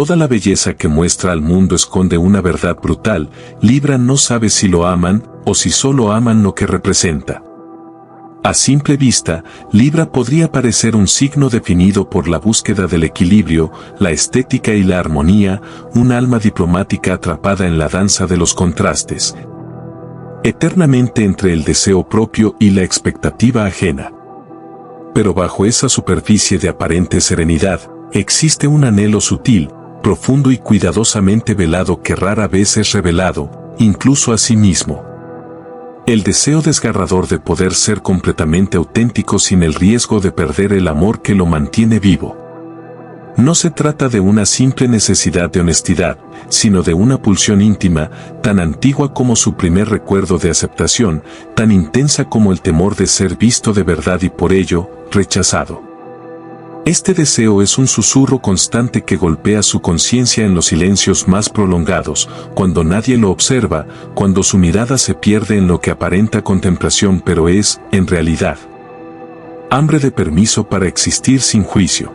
toda la belleza que muestra al mundo esconde una verdad brutal. Libra no sabe si lo aman o si solo aman lo que representa. A simple vista, Libra podría parecer un signo definido por la búsqueda del equilibrio, la estética y la armonía, un alma diplomática atrapada en la danza de los contrastes, eternamente entre el deseo propio y la expectativa ajena. Pero bajo esa superficie de aparente serenidad, existe un anhelo sutil, profundo y cuidadosamente velado que rara vez es revelado, incluso a sí mismo. El deseo desgarrador de poder ser completamente auténtico sin el riesgo de perder el amor que lo mantiene vivo. No se trata de una simple necesidad de honestidad, sino de una pulsión íntima, tan antigua como su primer recuerdo de aceptación, tan intensa como el temor de ser visto de verdad y por ello, rechazado. Este deseo es un susurro constante que golpea su conciencia en los silencios más prolongados, cuando nadie lo observa, cuando su mirada se pierde en lo que aparenta contemplación pero es, en realidad, hambre de permiso para existir sin juicio.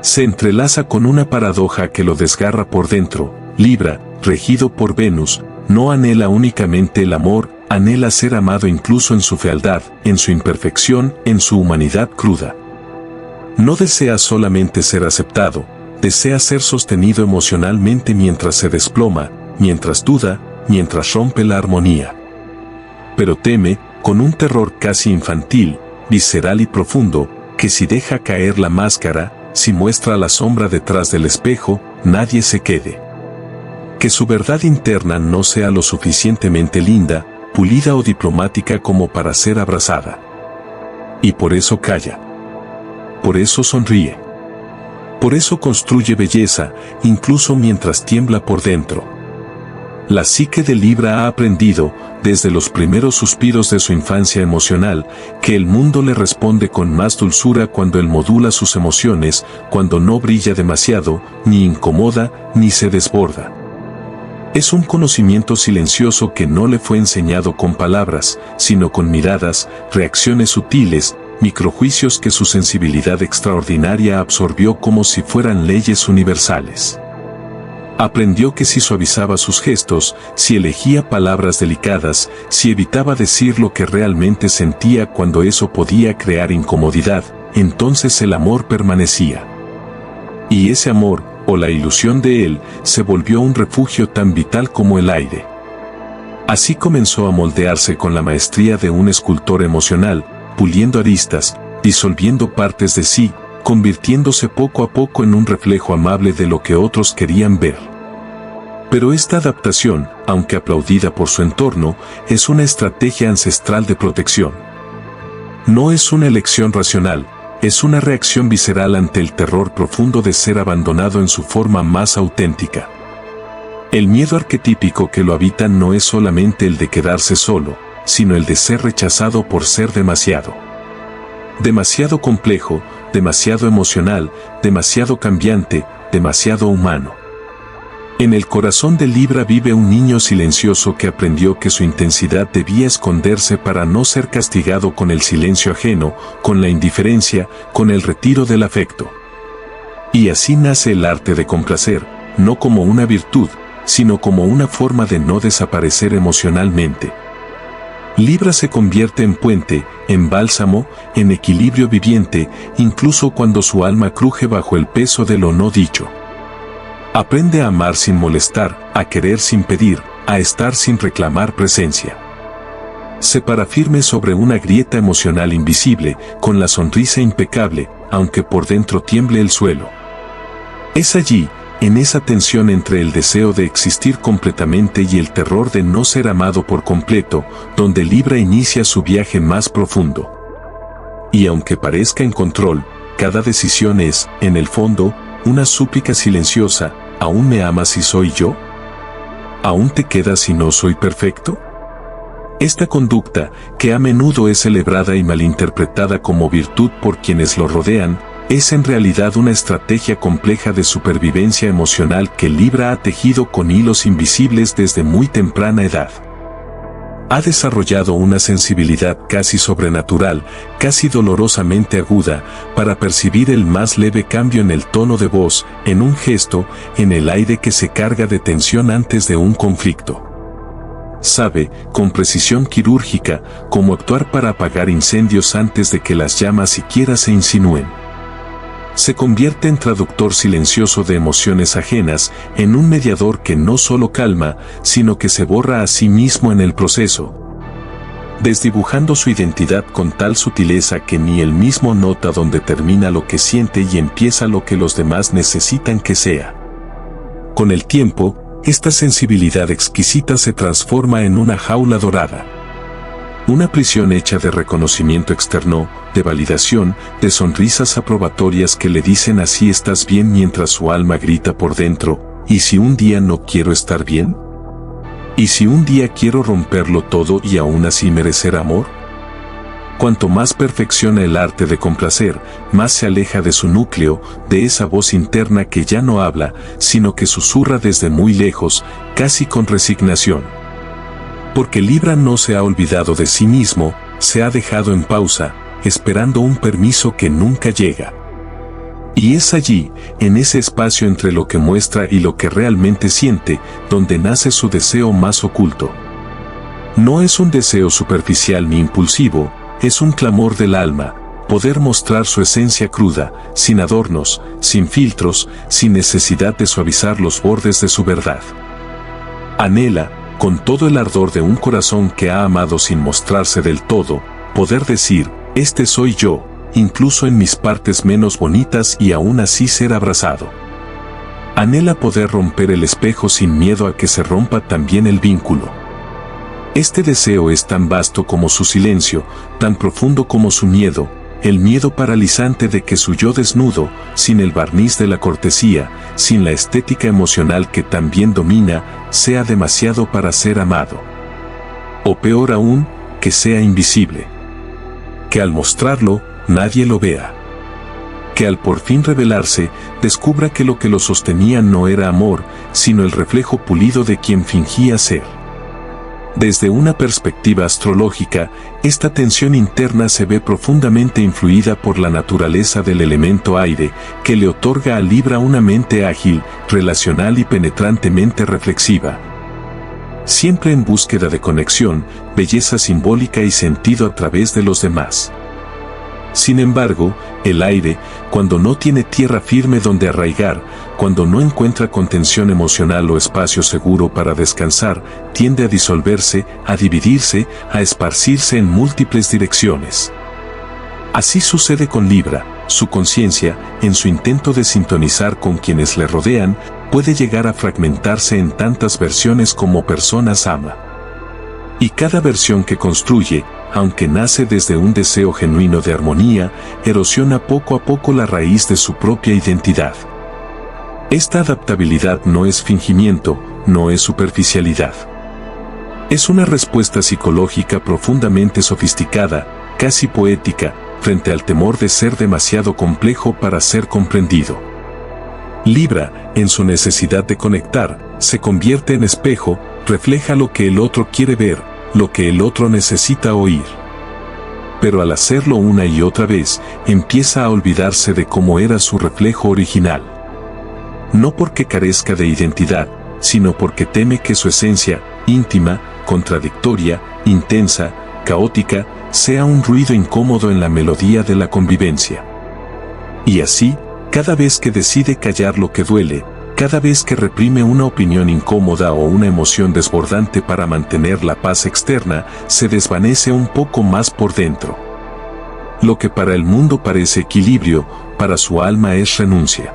Se entrelaza con una paradoja que lo desgarra por dentro. Libra, regido por Venus, no anhela únicamente el amor, anhela ser amado incluso en su fealdad, en su imperfección, en su humanidad cruda. No desea solamente ser aceptado, desea ser sostenido emocionalmente mientras se desploma, mientras duda, mientras rompe la armonía. Pero teme, con un terror casi infantil, visceral y profundo, que si deja caer la máscara, si muestra la sombra detrás del espejo, nadie se quede. Que su verdad interna no sea lo suficientemente linda, pulida o diplomática como para ser abrazada. Y por eso calla. Por eso sonríe. Por eso construye belleza, incluso mientras tiembla por dentro. La psique de Libra ha aprendido, desde los primeros suspiros de su infancia emocional, que el mundo le responde con más dulzura cuando él modula sus emociones, cuando no brilla demasiado, ni incomoda, ni se desborda. Es un conocimiento silencioso que no le fue enseñado con palabras, sino con miradas, reacciones sutiles, microjuicios que su sensibilidad extraordinaria absorbió como si fueran leyes universales. Aprendió que si suavizaba sus gestos, si elegía palabras delicadas, si evitaba decir lo que realmente sentía cuando eso podía crear incomodidad, entonces el amor permanecía. Y ese amor, o la ilusión de él, se volvió un refugio tan vital como el aire. Así comenzó a moldearse con la maestría de un escultor emocional, puliendo aristas, disolviendo partes de sí, convirtiéndose poco a poco en un reflejo amable de lo que otros querían ver. Pero esta adaptación, aunque aplaudida por su entorno, es una estrategia ancestral de protección. No es una elección racional, es una reacción visceral ante el terror profundo de ser abandonado en su forma más auténtica. El miedo arquetípico que lo habita no es solamente el de quedarse solo, sino el de ser rechazado por ser demasiado. Demasiado complejo, demasiado emocional, demasiado cambiante, demasiado humano. En el corazón de Libra vive un niño silencioso que aprendió que su intensidad debía esconderse para no ser castigado con el silencio ajeno, con la indiferencia, con el retiro del afecto. Y así nace el arte de complacer, no como una virtud, sino como una forma de no desaparecer emocionalmente. Libra se convierte en puente, en bálsamo, en equilibrio viviente, incluso cuando su alma cruje bajo el peso de lo no dicho. Aprende a amar sin molestar, a querer sin pedir, a estar sin reclamar presencia. Se para firme sobre una grieta emocional invisible, con la sonrisa impecable, aunque por dentro tiemble el suelo. Es allí, en esa tensión entre el deseo de existir completamente y el terror de no ser amado por completo, donde Libra inicia su viaje más profundo. Y aunque parezca en control, cada decisión es, en el fondo, una súplica silenciosa: ¿aún me amas si soy yo? ¿Aún te quedas si no soy perfecto? Esta conducta, que a menudo es celebrada y malinterpretada como virtud por quienes lo rodean, es en realidad una estrategia compleja de supervivencia emocional que Libra ha tejido con hilos invisibles desde muy temprana edad. Ha desarrollado una sensibilidad casi sobrenatural, casi dolorosamente aguda, para percibir el más leve cambio en el tono de voz, en un gesto, en el aire que se carga de tensión antes de un conflicto. Sabe, con precisión quirúrgica, cómo actuar para apagar incendios antes de que las llamas siquiera se insinúen. Se convierte en traductor silencioso de emociones ajenas, en un mediador que no solo calma, sino que se borra a sí mismo en el proceso, desdibujando su identidad con tal sutileza que ni él mismo nota dónde termina lo que siente y empieza lo que los demás necesitan que sea. Con el tiempo, esta sensibilidad exquisita se transforma en una jaula dorada. Una prisión hecha de reconocimiento externo, de validación, de sonrisas aprobatorias que le dicen así estás bien mientras su alma grita por dentro, ¿y si un día no quiero estar bien? ¿Y si un día quiero romperlo todo y aún así merecer amor? Cuanto más perfecciona el arte de complacer, más se aleja de su núcleo, de esa voz interna que ya no habla, sino que susurra desde muy lejos, casi con resignación. Porque Libra no se ha olvidado de sí mismo, se ha dejado en pausa, esperando un permiso que nunca llega. Y es allí, en ese espacio entre lo que muestra y lo que realmente siente, donde nace su deseo más oculto. No es un deseo superficial ni impulsivo, es un clamor del alma, poder mostrar su esencia cruda, sin adornos, sin filtros, sin necesidad de suavizar los bordes de su verdad. Anhela, con todo el ardor de un corazón que ha amado sin mostrarse del todo, poder decir, este soy yo, incluso en mis partes menos bonitas y aún así ser abrazado. Anhela poder romper el espejo sin miedo a que se rompa también el vínculo. Este deseo es tan vasto como su silencio, tan profundo como su miedo, el miedo paralizante de que su yo desnudo, sin el barniz de la cortesía, sin la estética emocional que también domina, sea demasiado para ser amado. O peor aún, que sea invisible. Que al mostrarlo, nadie lo vea. Que al por fin revelarse, descubra que lo que lo sostenía no era amor, sino el reflejo pulido de quien fingía ser. Desde una perspectiva astrológica, esta tensión interna se ve profundamente influida por la naturaleza del elemento aire, que le otorga a Libra una mente ágil, relacional y penetrantemente reflexiva. Siempre en búsqueda de conexión, belleza simbólica y sentido a través de los demás. Sin embargo, el aire, cuando no tiene tierra firme donde arraigar, cuando no encuentra contención emocional o espacio seguro para descansar, tiende a disolverse, a dividirse, a esparcirse en múltiples direcciones. Así sucede con Libra, su conciencia, en su intento de sintonizar con quienes le rodean, puede llegar a fragmentarse en tantas versiones como personas ama. Y cada versión que construye, aunque nace desde un deseo genuino de armonía, erosiona poco a poco la raíz de su propia identidad. Esta adaptabilidad no es fingimiento, no es superficialidad. Es una respuesta psicológica profundamente sofisticada, casi poética, frente al temor de ser demasiado complejo para ser comprendido. Libra, en su necesidad de conectar, se convierte en espejo, refleja lo que el otro quiere ver, lo que el otro necesita oír. Pero al hacerlo una y otra vez, empieza a olvidarse de cómo era su reflejo original. No porque carezca de identidad, sino porque teme que su esencia, íntima, contradictoria, intensa, caótica, sea un ruido incómodo en la melodía de la convivencia. Y así, cada vez que decide callar lo que duele, cada vez que reprime una opinión incómoda o una emoción desbordante para mantener la paz externa, se desvanece un poco más por dentro. Lo que para el mundo parece equilibrio, para su alma es renuncia.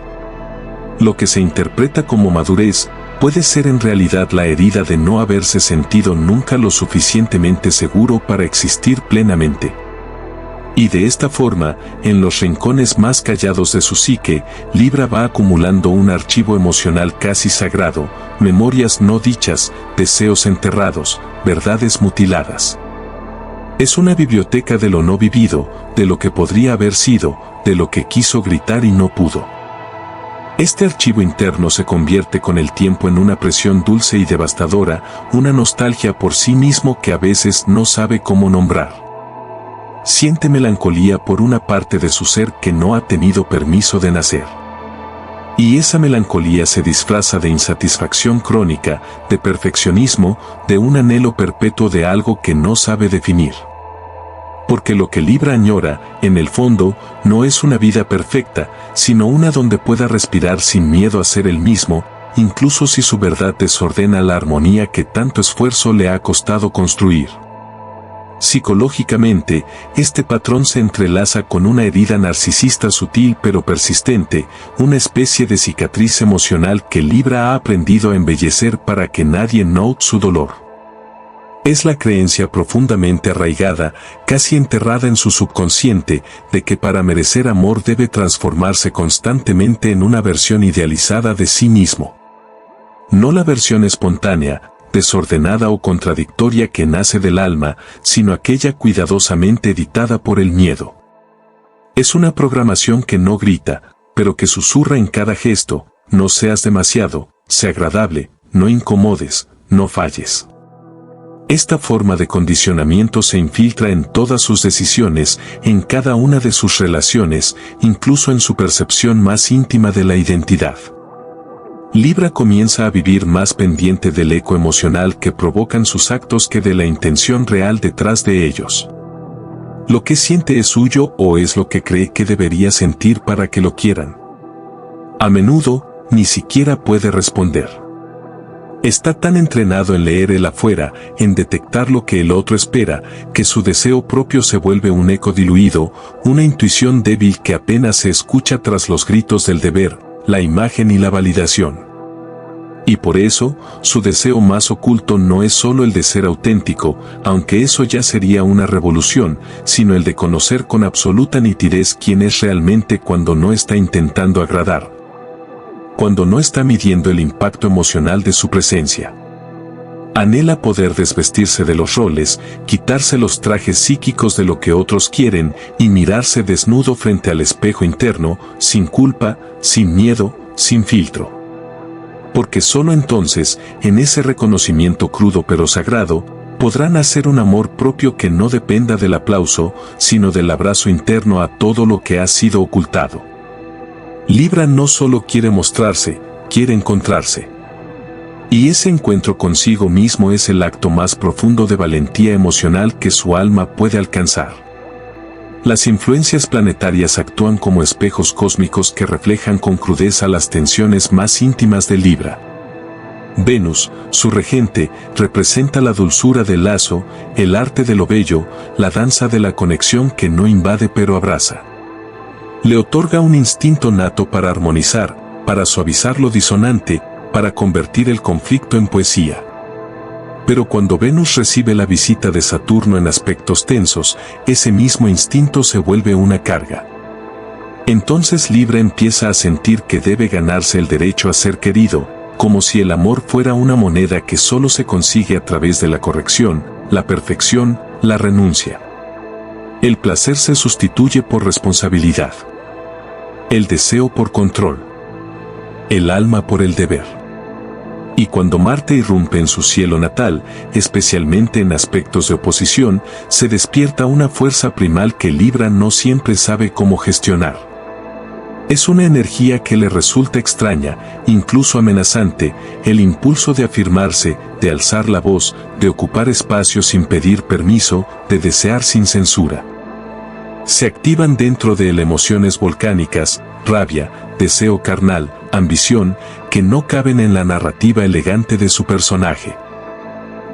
Lo que se interpreta como madurez, puede ser en realidad la herida de no haberse sentido nunca lo suficientemente seguro para existir plenamente. Y de esta forma, en los rincones más callados de su psique, Libra va acumulando un archivo emocional casi sagrado, memorias no dichas, deseos enterrados, verdades mutiladas. Es una biblioteca de lo no vivido, de lo que podría haber sido, de lo que quiso gritar y no pudo. Este archivo interno se convierte con el tiempo en una presión dulce y devastadora, una nostalgia por sí mismo que a veces no sabe cómo nombrar. Siente melancolía por una parte de su ser que no ha tenido permiso de nacer. Y esa melancolía se disfraza de insatisfacción crónica, de perfeccionismo, de un anhelo perpetuo de algo que no sabe definir. Porque lo que Libra añora, en el fondo, no es una vida perfecta, sino una donde pueda respirar sin miedo a ser el mismo, incluso si su verdad desordena la armonía que tanto esfuerzo le ha costado construir. Psicológicamente, este patrón se entrelaza con una herida narcisista sutil pero persistente, una especie de cicatriz emocional que Libra ha aprendido a embellecer para que nadie note su dolor. Es la creencia profundamente arraigada, casi enterrada en su subconsciente, de que para merecer amor debe transformarse constantemente en una versión idealizada de sí mismo. No la versión espontánea, desordenada o contradictoria que nace del alma, sino aquella cuidadosamente editada por el miedo. Es una programación que no grita, pero que susurra en cada gesto: no seas demasiado, sé agradable, no incomodes, no falles. Esta forma de condicionamiento se infiltra en todas sus decisiones, en cada una de sus relaciones, incluso en su percepción más íntima de la identidad. Libra comienza a vivir más pendiente del eco emocional que provocan sus actos que de la intención real detrás de ellos. Lo que siente es suyo o es lo que cree que debería sentir para que lo quieran. A menudo, ni siquiera puede responder. Está tan entrenado en leer el afuera, en detectar lo que el otro espera, que su deseo propio se vuelve un eco diluido, una intuición débil que apenas se escucha tras los gritos del deber, la imagen y la validación. Y por eso, su deseo más oculto no es solo el de ser auténtico, aunque eso ya sería una revolución, sino el de conocer con absoluta nitidez quién es realmente cuando no está intentando agradar. Cuando no está midiendo el impacto emocional de su presencia. Anhela poder desvestirse de los roles, quitarse los trajes psíquicos de lo que otros quieren y mirarse desnudo frente al espejo interno, sin culpa, sin miedo, sin filtro. Porque solo entonces, en ese reconocimiento crudo pero sagrado, podrá nacer un amor propio que no dependa del aplauso, sino del abrazo interno a todo lo que ha sido ocultado. Libra no solo quiere mostrarse, quiere encontrarse. Y ese encuentro consigo mismo es el acto más profundo de valentía emocional que su alma puede alcanzar. Las influencias planetarias actúan como espejos cósmicos que reflejan con crudeza las tensiones más íntimas de Libra. Venus, su regente, representa la dulzura del lazo, el arte de lo bello, la danza de la conexión que no invade pero abraza. Le otorga un instinto nato para armonizar, para suavizar lo disonante, para convertir el conflicto en poesía. Pero cuando Venus recibe la visita de Saturno en aspectos tensos, ese mismo instinto se vuelve una carga. Entonces Libra empieza a sentir que debe ganarse el derecho a ser querido, como si el amor fuera una moneda que solo se consigue a través de la corrección, la perfección, la renuncia. El placer se sustituye por responsabilidad. El deseo por control. El alma por el deber. Y cuando Marte irrumpe en su cielo natal, especialmente en aspectos de oposición, se despierta una fuerza primal que Libra no siempre sabe cómo gestionar. Es una energía que le resulta extraña, incluso amenazante, el impulso de afirmarse, de alzar la voz, de ocupar espacios sin pedir permiso, de desear sin censura. Se activan dentro de él emociones volcánicas, rabia, deseo carnal, ambición, que no caben en la narrativa elegante de su personaje.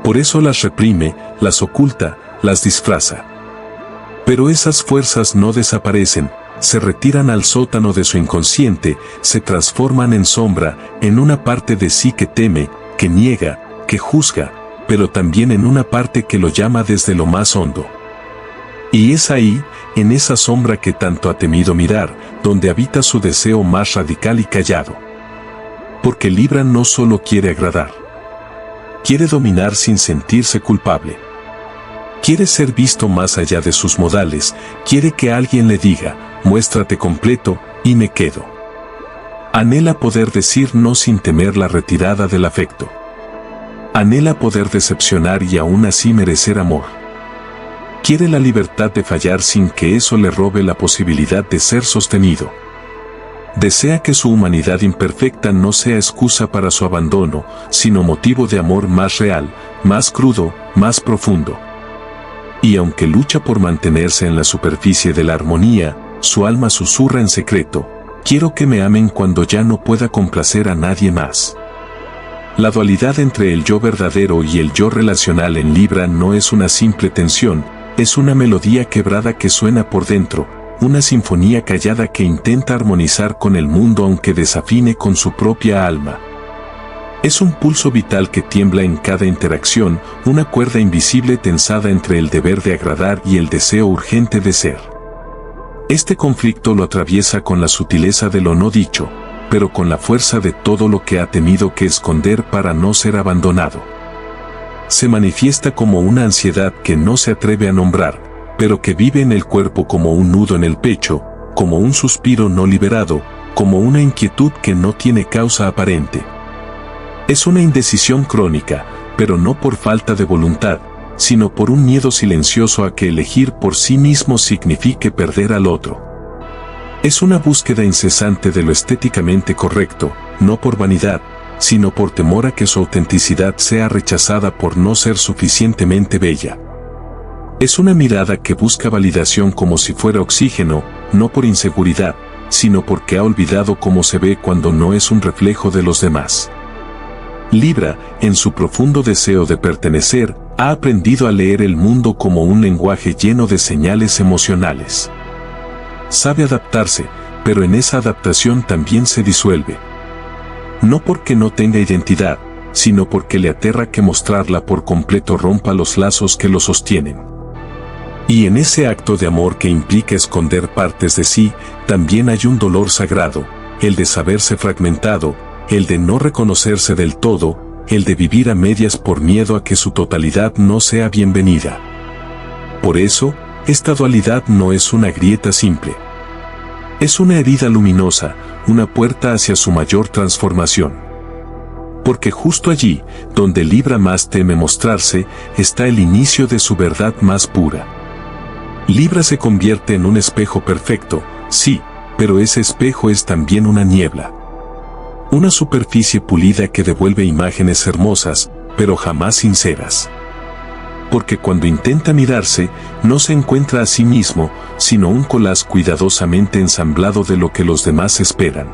Por eso las reprime, las oculta, las disfraza. Pero esas fuerzas no desaparecen, se retiran al sótano de su inconsciente, se transforman en sombra, en una parte de sí que teme, que niega, que juzga, pero también en una parte que lo llama desde lo más hondo. Y es ahí, en esa sombra que tanto ha temido mirar, donde habita su deseo más radical y callado. Porque Libra no solo quiere agradar. Quiere dominar sin sentirse culpable. Quiere ser visto más allá de sus modales, quiere que alguien le diga, muéstrate completo, y me quedo. Anhela poder decir no sin temer la retirada del afecto. Anhela poder decepcionar y aún así merecer amor. Quiere la libertad de fallar sin que eso le robe la posibilidad de ser sostenido. Desea que su humanidad imperfecta no sea excusa para su abandono, sino motivo de amor más real, más crudo, más profundo. Y aunque lucha por mantenerse en la superficie de la armonía, su alma susurra en secreto: quiero que me amen cuando ya no pueda complacer a nadie más. La dualidad entre el yo verdadero y el yo relacional en Libra no es una simple tensión, es una melodía quebrada que suena por dentro, una sinfonía callada que intenta armonizar con el mundo aunque desafine con su propia alma. Es un pulso vital que tiembla en cada interacción, una cuerda invisible tensada entre el deber de agradar y el deseo urgente de ser. Este conflicto lo atraviesa con la sutileza de lo no dicho, pero con la fuerza de todo lo que ha tenido que esconder para no ser abandonado. Se manifiesta como una ansiedad que no se atreve a nombrar, pero que vive en el cuerpo como un nudo en el pecho, como un suspiro no liberado, como una inquietud que no tiene causa aparente. Es una indecisión crónica, pero no por falta de voluntad, sino por un miedo silencioso a que elegir por sí mismo signifique perder al otro. Es una búsqueda incesante de lo estéticamente correcto, no por vanidad, sino por temor a que su autenticidad sea rechazada por no ser suficientemente bella. Es una mirada que busca validación como si fuera oxígeno, no por inseguridad, sino porque ha olvidado cómo se ve cuando no es un reflejo de los demás. Libra, en su profundo deseo de pertenecer, ha aprendido a leer el mundo como un lenguaje lleno de señales emocionales. Sabe adaptarse, pero en esa adaptación también se disuelve. No porque no tenga identidad, sino porque le aterra que mostrarla por completo rompa los lazos que lo sostienen. Y en ese acto de amor que implica esconder partes de sí, también hay un dolor sagrado, el de saberse fragmentado, el de no reconocerse del todo, el de vivir a medias por miedo a que su totalidad no sea bienvenida. Por eso, esta dualidad no es una grieta simple. Es una herida luminosa, una puerta hacia su mayor transformación. Porque justo allí, donde Libra más teme mostrarse, está el inicio de su verdad más pura. Libra se convierte en un espejo perfecto, sí, pero ese espejo es también una niebla. Una superficie pulida que devuelve imágenes hermosas, pero jamás sinceras. Porque cuando intenta mirarse, no se encuentra a sí mismo, sino un collage cuidadosamente ensamblado de lo que los demás esperan.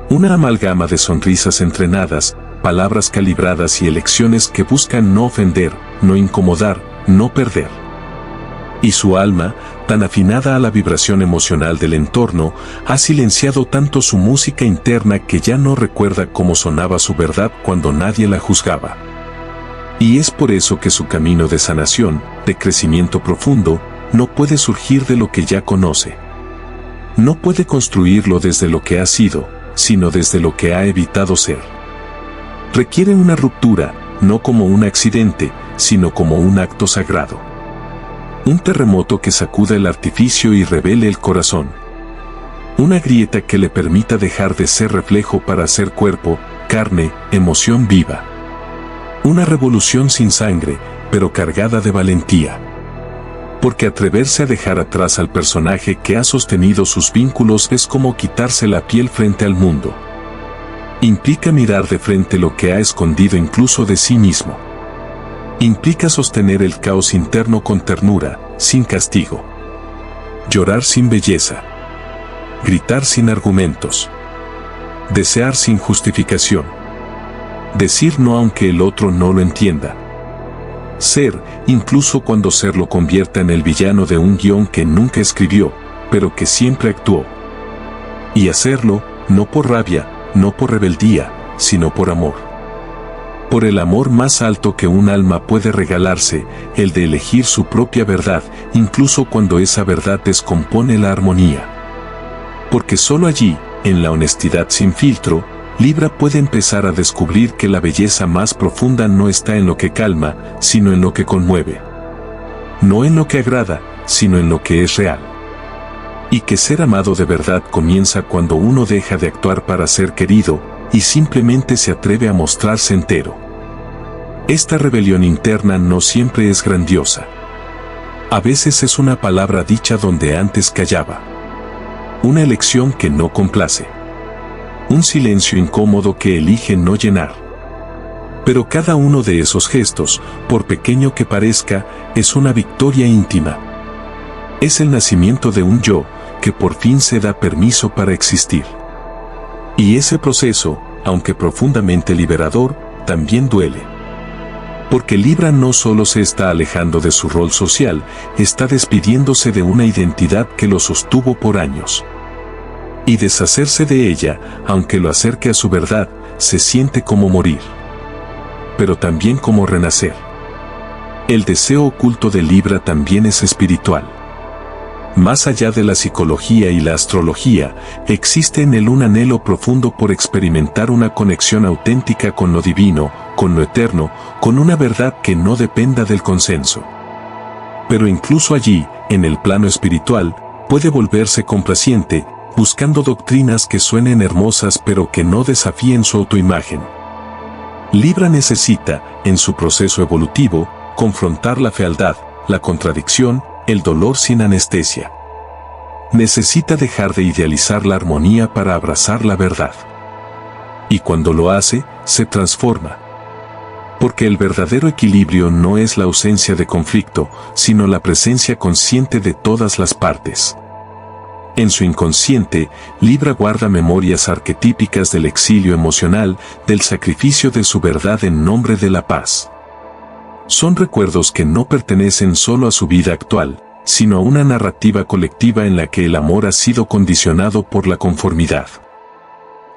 Una amalgama de sonrisas entrenadas, palabras calibradas y elecciones que buscan no ofender, no incomodar, no perder. Y su alma, tan afinada a la vibración emocional del entorno, ha silenciado tanto su música interna que ya no recuerda cómo sonaba su verdad cuando nadie la juzgaba. Y es por eso que su camino de sanación, de crecimiento profundo, no puede surgir de lo que ya conoce. No puede construirlo desde lo que ha sido, sino desde lo que ha evitado ser. Requiere una ruptura, no como un accidente, sino como un acto sagrado. Un terremoto que sacuda el artificio y revele el corazón. Una grieta que le permita dejar de ser reflejo para ser cuerpo, carne, emoción viva. Una revolución sin sangre, pero cargada de valentía. Porque atreverse a dejar atrás al personaje que ha sostenido sus vínculos es como quitarse la piel frente al mundo. Implica mirar de frente lo que ha escondido incluso de sí mismo. Implica sostener el caos interno con ternura, sin castigo. Llorar sin belleza. Gritar sin argumentos. Desear sin justificación. Decir no aunque el otro no lo entienda. Ser, incluso cuando ser lo convierta en el villano de un guión que nunca escribió, pero que siempre actuó. Y hacerlo, no por rabia, no por rebeldía, sino por amor. Por el amor más alto que un alma puede regalarse, el de elegir su propia verdad, incluso cuando esa verdad descompone la armonía. Porque solo allí, en la honestidad sin filtro, Libra puede empezar a descubrir que la belleza más profunda no está en lo que calma, sino en lo que conmueve. No en lo que agrada, sino en lo que es real. Y que ser amado de verdad comienza cuando uno deja de actuar para ser querido y simplemente se atreve a mostrarse entero. Esta rebelión interna no siempre es grandiosa. A veces es una palabra dicha donde antes callaba. Una elección que no complace. Un silencio incómodo que elige no llenar. Pero cada uno de esos gestos, por pequeño que parezca, es una victoria íntima. Es el nacimiento de un yo que por fin se da permiso para existir. Y ese proceso, aunque profundamente liberador, también duele. Porque Libra no solo se está alejando de su rol social, está despidiéndose de una identidad que lo sostuvo por años. Y deshacerse de ella, aunque lo acerque a su verdad, se siente como morir. Pero también como renacer. El deseo oculto de Libra también es espiritual. Más allá de la psicología y la astrología, existe en él un anhelo profundo por experimentar una conexión auténtica con lo divino, con lo eterno, con una verdad que no dependa del consenso. Pero incluso allí, en el plano espiritual, puede volverse complaciente, buscando doctrinas que suenen hermosas pero que no desafíen su autoimagen. Libra necesita, en su proceso evolutivo, confrontar la fealdad, la contradicción, el dolor sin anestesia. Necesita dejar de idealizar la armonía para abrazar la verdad. Y cuando lo hace, se transforma. Porque el verdadero equilibrio no es la ausencia de conflicto, sino la presencia consciente de todas las partes. En su inconsciente, Libra guarda memorias arquetípicas del exilio emocional, del sacrificio de su verdad en nombre de la paz. Son recuerdos que no pertenecen solo a su vida actual, sino a una narrativa colectiva en la que el amor ha sido condicionado por la conformidad.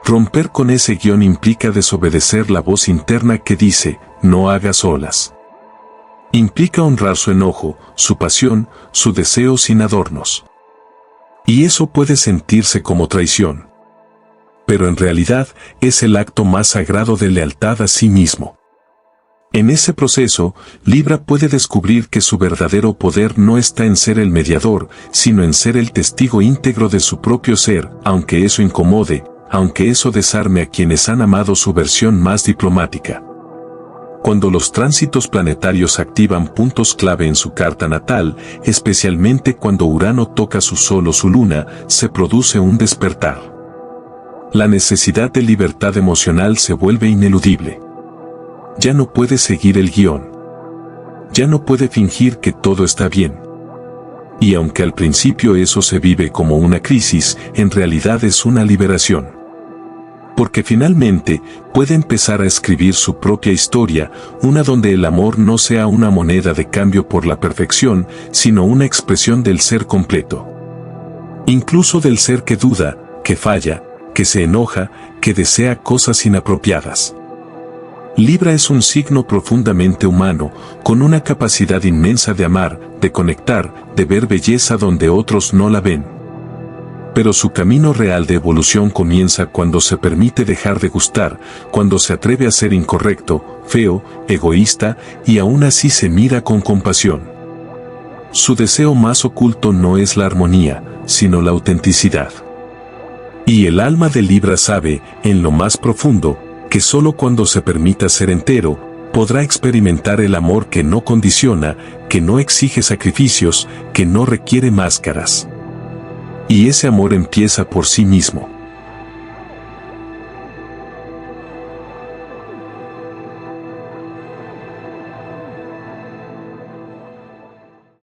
Romper con ese guión implica desobedecer la voz interna que dice, no hagas olas. Implica honrar su enojo, su pasión, su deseo sin adornos. Y eso puede sentirse como traición. Pero en realidad es el acto más sagrado de lealtad a sí mismo. En ese proceso, Libra puede descubrir que su verdadero poder no está en ser el mediador, sino en ser el testigo íntegro de su propio ser, aunque eso incomode, aunque eso desarme a quienes han amado su versión más diplomática. Cuando los tránsitos planetarios activan puntos clave en su carta natal, especialmente cuando Urano toca su Sol o su Luna, se produce un despertar. La necesidad de libertad emocional se vuelve ineludible. Ya no puede seguir el guión. Ya no puede fingir que todo está bien. Y aunque al principio eso se vive como una crisis, en realidad es una liberación. Porque finalmente puede empezar a escribir su propia historia, una donde el amor no sea una moneda de cambio por la perfección, sino una expresión del ser completo. Incluso del ser que duda, que falla, que se enoja, que desea cosas inapropiadas. Libra es un signo profundamente humano, con una capacidad inmensa de amar, de conectar, de ver belleza donde otros no la ven. Pero su camino real de evolución comienza cuando se permite dejar de gustar, cuando se atreve a ser incorrecto, feo, egoísta, y aún así se mira con compasión. Su deseo más oculto no es la armonía, sino la autenticidad. Y el alma de Libra sabe, en lo más profundo, que solo cuando se permita ser entero, podrá experimentar el amor que no condiciona, que no exige sacrificios, que no requiere máscaras. Y ese amor empieza por sí mismo.